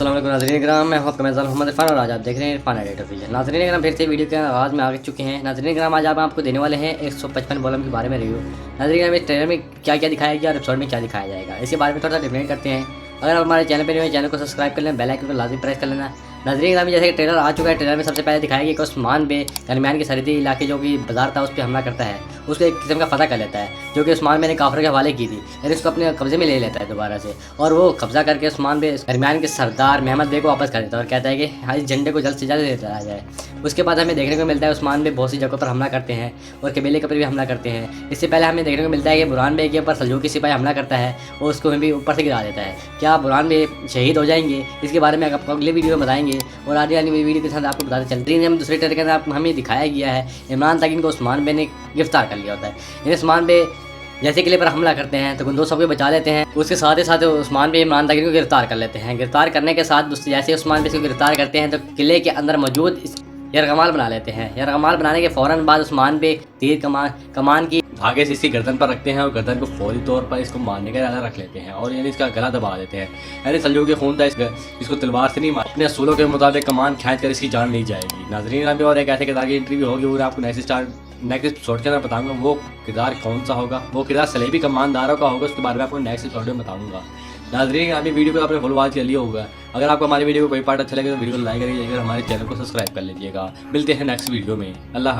अस्सलाम वालेकुम नाज़रीन कराम, मैं हूं आपका मेज़बान मोहम्मद इरफान और आज आप देख रहे हैं इरफान एडिटर ऑफिशियल। नाज़रीन कराम, फिर से वीडियो के आगाज़ में आ चुके हैं। नाज़रीन कराम, आज आप आपको देने वाले हैं 155 वॉल्यूम के बारे में रिव्यू। नाज़रीन कराम, इस ट्रेलर में क्या क्या दिखाया गया और एपिसोड में क्या दिखाया जाएगा, इसके बारे में थोड़ा सा डिफरेंट करते हैं। अगर आप हमारे चैनल पर नहीं हो, चैनल को सब्सक्राइब कर लें, बेल आइकन को लाजमी प्रेस कर लेना। नाज़रीन कराम, जैसे कि ट्रेलर आ चुका है, ट्रेलर में सबसे पहले दिखाया गया कि उस्मान बे दरमियान के सरहदी इलाके जो कि बाजार था उस पर हमला करता है, उसको एक किस्म का फतह कर लेता है, जो कि उस्मान बे ने काफिर के हवाले की थी, यानी उसको अपने कब्जे में ले लेता है दोबारा से। और वो कब्जा करके उस्मान बे दरमियान के सरदार मेहमद बे को वापस कर देता है और कहता है कि हाँ, इस झंडे को जल्द से जल्द लेता आ जाए। उसके बाद हमें देखने को मिलता है उस्मान बे बहुत सी जगहों पर हमला करते हैं और कबीले के ऊपर भी हमला करते हैं। इससे पहले हमें देखने को मिलता है कि बुरहान बे के ऊपर सल्जूकी सिपाही हमला करता है और उसको भी ऊपर से गिरा देता है। क्या बुरहान बे शहीद हो जाएंगे, इसके बारे में आपको अगले वीडियो में बताएंगे और आने वाली वीडियो के साथ आपको बताते चलते हैं। हम दूसरे ट्रेलर के अंदर हमें दिखाया गया है इमरान तागिन को उस्मान बे ने गिरफ्तार कर लिया होता है। उस्मान बे जैसे किले पर हमला करते हैं तो गुंडों सबको बचा लेते हैं, उसके साथ ही साथ उस्मान बे इमरान तागिन को गिरफ्तार कर लेते हैं। गिरफ्तार करने के साथ जैसे उस्मान बे को गिरफ्तार करते हैं तो किले के अंदर मौजूद यरगमाल बना लेते हैं। यरगमाल बनाने के फ़ौरन बाद उस्मान बे तीर कमान की धागे से इसकी गर्दन पर रखते हैं और गर्दन को फौरी तौर पर इसको मारने का इरादा रख लेते हैं और यानी इसका गला दबा देते हैं। यानी सल्जूक के खून था इसको तलवार से नहीं मार, अपने असूलों के मुताबिक कमान खींच कर इसकी जान ली जाएगी। नाज़रीन अभी और एक ऐसे किरदार की इंटरव्यू होगी और आपको नेक्स्ट एपिसोड के अंदर बताऊंगा वो किरदार कौन सा होगा। वो किरदार सलेबी कमानदारों का होगा, उसके बारे में आपको नेक्स्ट एपिसोड में बताऊंगा। नाज़रीन अभी वीडियो को आपने फुल वॉच कर लिया होगा। अगर आपको हमारी वीडियो को कोई पार्ट अच्छा लगे तो वीडियो को लाइक करिएगा और हमारे चैनल को सब्सक्राइब कर लीजिएगा। मिलते हैं नेक्स्ट वीडियो में। अल्लाह।